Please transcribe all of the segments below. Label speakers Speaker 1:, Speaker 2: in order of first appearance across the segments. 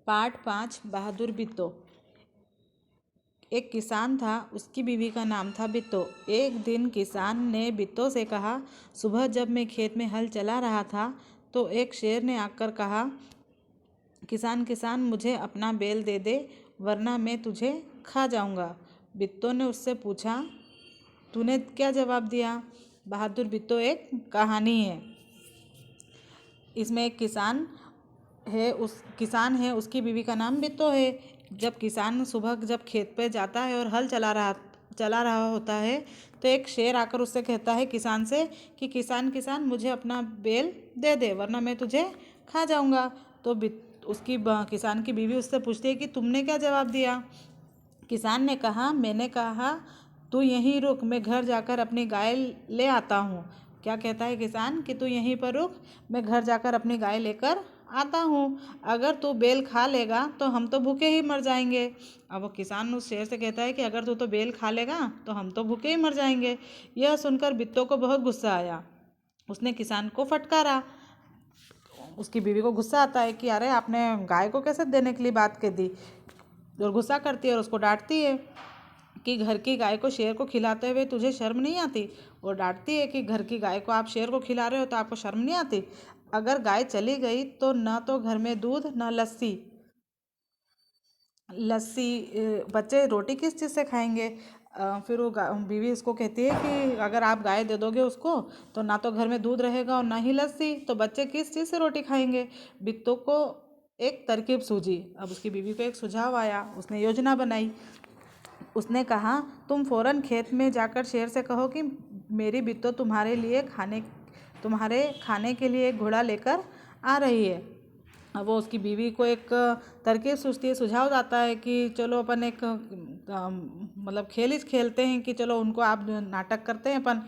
Speaker 1: Part 5 बहादुर बिट्टो। एक किसान था, उसकी बीवी का नाम था बिट्टो। एक दिन किसान ने बिट्टो से कहा, सुबह जब मैं खेत में हल चला रहा था तो एक शेर ने आकर कहा, किसान किसान मुझे अपना बैल दे दे वरना मैं तुझे खा जाऊंगा। बिट्टो ने उससे पूछा, तूने क्या जवाब दिया? बहादुर बिट्टो एक कहानी है। इसमें एक किसान है, उसकी बीवी का नाम बिट्टो है। जब किसान सुबह जब खेत पे जाता है और हल चला रहा होता है तो एक शेर आकर उससे कहता है किसान से कि किसान किसान मुझे अपना बैल दे दे वरना मैं तुझे खा जाऊंगा। तो किसान की बीवी उससे पूछती है कि तुमने क्या जवाब दिया? किसान ने कहा, मैंने कहा तू यहीं रुक, मैं घर जाकर अपनी गाय ले आता हूँ। क्या कहता है किसान कि तू यहीं पर रुक, मैं घर जाकर अपनी गाय लेकर आता हूँ। अगर तू बेल खा लेगा तो हम तो भूखे ही मर जाएंगे। अब वो किसान उस शेर से कहता है कि अगर तू तो बेल खा लेगा तो हम तो भूखे ही मर जाएंगे। यह सुनकर बिट्टो को बहुत गुस्सा आया। उसने किसान को फटकारा। उसकी बीवी को गुस्सा आता है कि अरे आपने गाय को कैसे देने के लिए बात कह दी, और गुस्सा करती है और उसको डांटती है कि घर की गाय को शेर को खिलाते हुए तुझे शर्म नहीं आती। और डांटती है कि घर की गाय को आप शेर को खिला रहे हो तो आपको शर्म नहीं आती। अगर गाय चली गई तो न तो घर में दूध न लस्सी लस्सी बच्चे रोटी किस चीज़ से खाएंगे? फिर वो बीवी उसको कहती है कि अगर आप गाय दे दोगे उसको तो ना तो घर में दूध रहेगा और ना ही लस्सी, तो बच्चे किस चीज़ से रोटी खाएंगे? बिट्टू को एक तरकीब सूझी। अब उसकी बीवी को एक सुझाव आया। उसने योजना बनाई। उसने कहा, तुम फौरन खेत में जाकर शेर से कहो कि मेरी बिट्टो तुम्हारे खाने के लिए एक घोड़ा लेकर आ रही है। अब वो उसकी बीवी को एक तरकीब सूझती है, सुझाव आता है कि चलो अपन एक मतलब खेल ही खेलते हैं कि चलो उनको आप नाटक करते हैं अपन।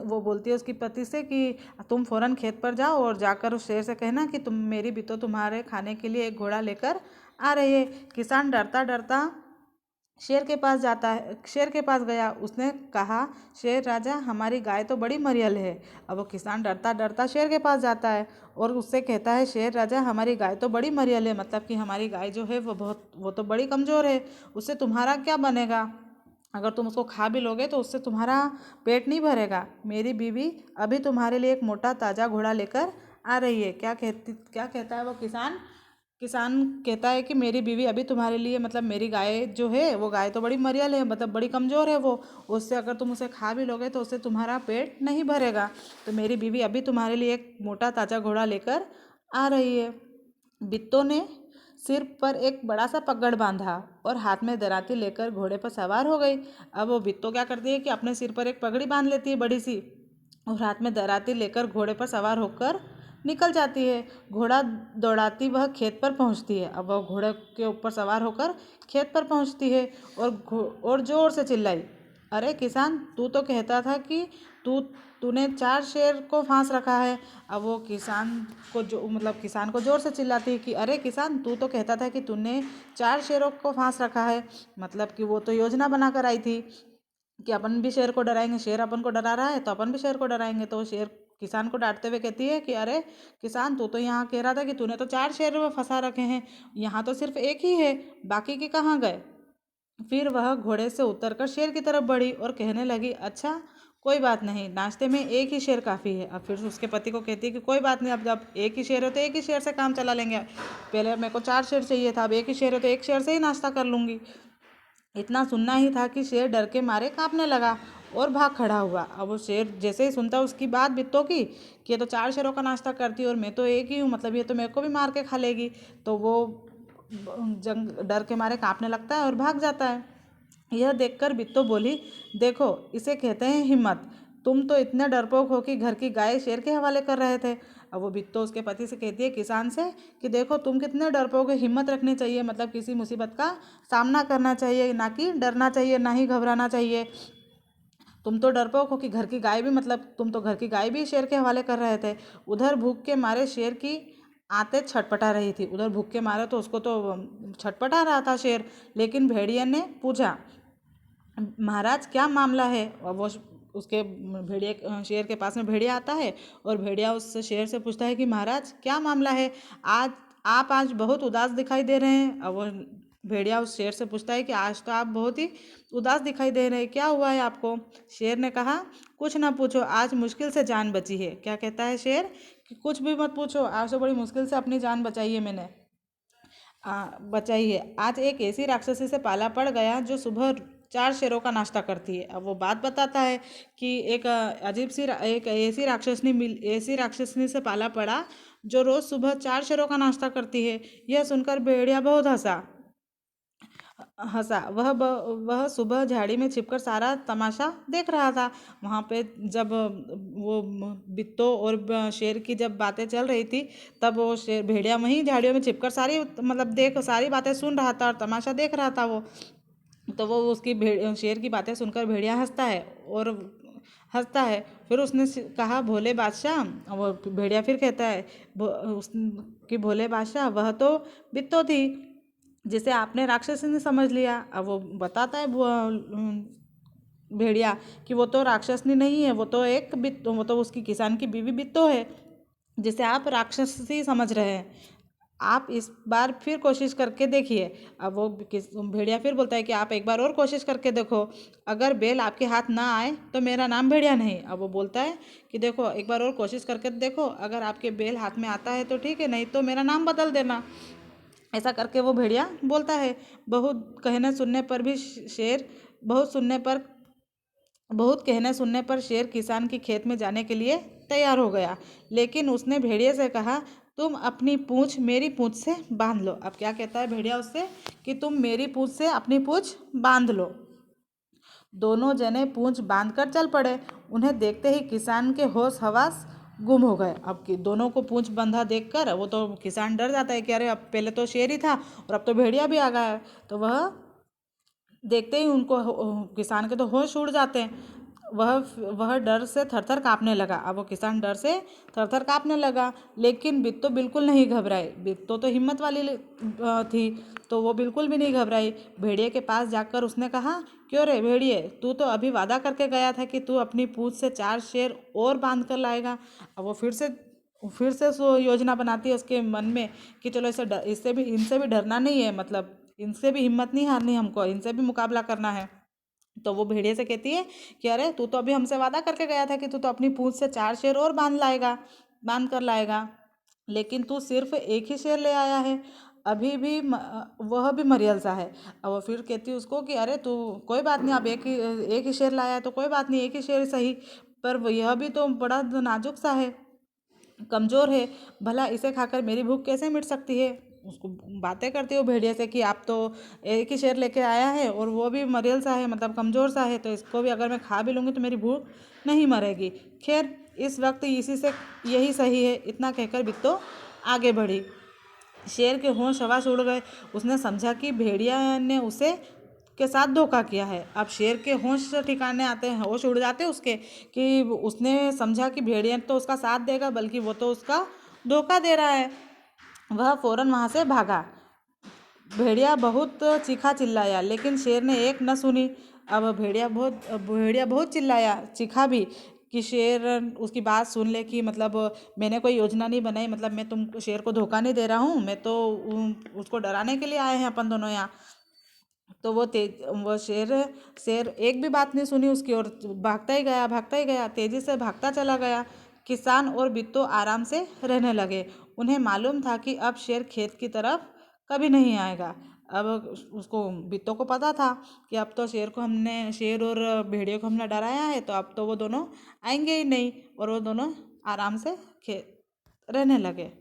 Speaker 1: वो बोलती है उसकी पति से कि तुम फौरन खेत पर जाओ और जाकर उस शेर से कहना कि मेरी बिट्टो तुम्हारे खाने के लिए एक घोड़ा लेकर आ रही है। किसान डरता डरता शेर के पास गया। उसने कहा, शेर राजा हमारी गाय तो बड़ी मरियल है। अब वो किसान डरता डरता शेर के पास जाता है और उससे कहता है, शेर राजा हमारी गाय तो बड़ी मरियल है, मतलब कि हमारी गाय जो है वो तो बड़ी कमज़ोर है, उससे तुम्हारा क्या बनेगा? अगर तुम उसको खा भी लोगे तो उससे तुम्हारा पेट नहीं भरेगा। मेरी बीवी अभी तुम्हारे लिए एक मोटा ताज़ा घोड़ा लेकर आ रही है। क्या कहता है वो किसान कहता है कि मेरी बीवी अभी तुम्हारे लिए, मतलब मेरी गाय जो है वो गाय तो बड़ी मरियल है, मतलब बड़ी कमज़ोर है वो, उससे अगर तुम उसे खा भी लोगे तो उससे तुम्हारा पेट नहीं भरेगा। तो मेरी बीवी अभी तुम्हारे लिए एक मोटा ताज़ा घोड़ा लेकर आ रही है। बिट्टो ने सिर पर एक बड़ा सा पगड़ बांधा और हाथ में दराती लेकर घोड़े पर सवार हो गई। अब वो बिट्टो क्या करती है कि अपने सिर पर एक पगड़ी बांध लेती है बड़ी सी, और हाथ में दराती लेकर घोड़े पर सवार होकर निकल जाती है। घोड़ा दौड़ाती वह खेत पर पहुंचती है। अब वह घोड़े के ऊपर सवार होकर खेत पर पहुंचती है और जोर से चिल्लाई, अरे किसान, तू तो कहता था कि तूने 4 शेर को फांस रखा है। अब वो किसान को जोर से चिल्लाती है कि अरे किसान, तू तो कहता था कि तूने 4 शेरों को फांस रखा है। मतलब कि वो तो योजना बनाकर आई थी कि अपन भी शेर को डराएंगे, शेर अपन को डरा रहा है तो अपन भी शेर को डराएंगे। तो शेर किसान को डांटते हुए कहती है कि अरे किसान, तू तो यहाँ कह रहा था कि तूने तो 4 शेर में फंसा रखे हैं, यहाँ तो सिर्फ एक ही है, बाकी के कहाँ गए? फिर वह घोड़े से उतरकर शेर की तरफ बढ़ी और कहने लगी, अच्छा कोई बात नहीं, नाश्ते में एक ही शेर काफ़ी है। अब फिर उसके पति को कहती है कि कोई बात नहीं, अब जब एक ही शेर है तो एक ही शेर से काम चला लेंगे। पहले मेरे को 4 शेर चाहिए था, अब एक ही शेर है तो एक शेर से ही नाश्ता कर लूँगी। इतना सुनना ही था कि शेर डर के मारे कांपने लगा और भाग खड़ा हुआ। अब वो शेर जैसे ही सुनता उसकी बात बिट्टो की कि ये तो 4 शेरों का नाश्ता करती है और मैं तो एक ही हूँ, मतलब ये तो मेरे को भी मार के खा लेगी, तो वो डर के मारे कांपने लगता है और भाग जाता है। यह देखकर बिट्टो बोली, देखो इसे कहते हैं हिम्मत, तुम तो इतने डरपोक हो कि घर की गाय शेर के हवाले कर रहे थे। अब वो बिट्टो उसके पति से कहती है किसान से कि देखो तुम कितने डरपोक हो, हिम्मत रखनी चाहिए, मतलब किसी मुसीबत का सामना करना चाहिए, ना कि डरना चाहिए, ना ही घबराना चाहिए। तुम तो डरपोक हो कि घर की गाय भी, मतलब तुम तो घर की गाय भी शेर के हवाले कर रहे थे। उधर भूख के मारे शेर की आंतें छटपटा रही थी, उधर भूख के मारे तो उसको तो छटपटा रहा था शेर। लेकिन भेड़िया ने पूछा, महाराज क्या मामला है? और वो उसके शेर के पास में भेड़िया आता है और भेड़िया उस शेर से पूछता है कि महाराज क्या मामला है, आज आप आज बहुत उदास दिखाई दे रहे हैं। अब वो भेड़िया उस शेर से पूछता है कि आज तो आप बहुत ही उदास दिखाई दे रहे हैं, क्या हुआ है आपको? शेर ने कहा, कुछ ना पूछो, आज मुश्किल से जान बची है। क्या कहता है शेर कि कुछ भी मत पूछो, आज तो बड़ी मुश्किल से अपनी जान बचाई है मैंने। बचाई है। आज एक ऐसी राक्षसी से पाला पड़ गया जो सुबह 4 शेरों का नाश्ता करती है। अब वो बात बताता है कि एक एक ऐसी राक्षसनी से पाला पड़ा जो रोज सुबह 4 शेरों का नाश्ता करती है। यह सुनकर भेड़िया बहुत हंसा हंसा वह सुबह झाड़ी में छिपकर सारा तमाशा देख रहा था। वहाँ पे जब वो बित्तो और शेर की जब बातें चल रही थी, तब वो शेर भेड़िया वहीं झाड़ियों में छिपकर सारी बातें सुन रहा था और तमाशा देख रहा था वो। तो वो उसकी शेर की बातें सुनकर भेड़िया हंसता है। फिर उसने कहा, भोले बादशाह। वो भेड़िया फिर कहता है कि भोले बादशाह, वह तो बित्तो थी जिसे आपने राक्षसी ने समझ लिया। अब वो बताता है भेड़िया कि वो तो राक्षसनी नहीं है, वो तो उसकी किसान की बीवी बित्तो है जिसे आप राक्षसी समझ रहे हैं। आप इस बार फिर कोशिश करके देखिए। अब वो भेड़िया फिर बोलता है कि आप एक बार और कोशिश करके देखो, अगर बेल आपके हाथ ना आए तो मेरा नाम भेड़िया नहीं। अब वो बोलता है कि देखो, एक बार और कोशिश करके देखो, अगर आपके बेल हाथ में आता है तो ठीक है, नहीं तो मेरा नाम बदल देना। ऐसा करके वो भेड़िया बोलता है। बहुत कहने सुनने पर भी शेर बहुत कहने सुनने पर शेर किसान के खेत में जाने के लिए तैयार हो गया। लेकिन उसने भेड़िए से कहा, तुम अपनी पूंछ मेरी पूंछ से बांध लो। अब क्या कहता है भेड़िया उससे कि तुम मेरी पूंछ से अपनी पूंछ बांध लो। दोनों जने पूंछ बांधकर चल पड़े। उन्हें देखते ही किसान के होश हवास गुम हो गए। अब दोनों को पूंछ बंधा देखकर वो तो किसान डर जाता है कि अरे, अब पहले तो शेर ही था और अब तो भेड़िया भी आ गया है। तो वह देखते ही उनको किसान के तो होश उड़ जाते हैं। वह डर से थरथर काँपने लगा। अब वो किसान डर से थरथर काँपने लगा, लेकिन बित्तो बिल्कुल नहीं घबराई। बित्तो तो हिम्मत वाली थी, तो वो बिल्कुल भी नहीं घबराई। भेड़िए के पास जाकर उसने कहा, क्यों रे भेड़िए, तू तो अभी वादा करके गया था कि तू अपनी पूंछ से 4 शेर और बांध कर लाएगा। अब वो फिर से योजना बनाती है उसके मन में कि चलो इनसे भी डरना नहीं है, मतलब इनसे भी हिम्मत नहीं हारनी, हमको इनसे भी मुकाबला करना है। तो वो भेड़िए से कहती है कि अरे, तू तो अभी हमसे वादा करके गया था कि तू तो अपनी पूंछ से 4 शेर और बांध कर लाएगा, लेकिन तू सिर्फ एक ही शेर ले आया है। अभी भी वह भी मरियल सा है। अब वो फिर कहती है उसको कि अरे, तू कोई बात नहीं, अब एक ही शेर लाया है तो कोई बात नहीं, एक ही शेर सही, पर यह भी तो बड़ा नाजुक सा है, कमज़ोर है, भला इसे खाकर मेरी भूख कैसे मिट सकती है। उसको बातें करती हो भेड़िए से कि आप तो एक ही शेर लेके आया है और वो भी मरियल सा है, मतलब कमज़ोर सा है, तो इसको भी अगर मैं खा भी लूँगी तो मेरी भूख नहीं मरेगी। खैर, इस वक्त यही सही है। इतना कहकर बित्तो आगे बढ़ी। शेर के होश हवास उड़ गए। उसने समझा कि भेड़िया ने उसे के साथ धोखा किया है। अब शेर के होश ठिकाने आते हैं, होश उड़ जाते हैं उसके, कि उसने समझा कि भेड़िया तो उसका साथ देगा, बल्कि वो तो उसका धोखा दे रहा है। वह फौरन वहाँ से भागा। भेड़िया बहुत चीखा चिल्लाया, लेकिन शेर ने एक न सुनी। अब भेड़िया बहुत चिल्लाया, चीखा भी, कि शेर उसकी बात सुन ले कि मतलब मैंने कोई योजना नहीं बनाई, मतलब मैं तुम शेर को धोखा नहीं दे रहा हूँ, मैं तो उसको डराने के लिए आए हैं अपन दोनों यहाँ। तो वो शेर एक भी बात नहीं सुनी उसकी, और भागता ही गया, तेजी से भागता चला गया। किसान और बिट्टू आराम से रहने लगे। उन्हें मालूम था कि अब शेर खेत की तरफ कभी नहीं आएगा। अब उसको बिट्टू को पता था कि अब तो शेर और भेड़िए को हमने डराया है, तो अब तो वो दोनों आएंगे ही नहीं, और वो दोनों आराम से रहने लगे।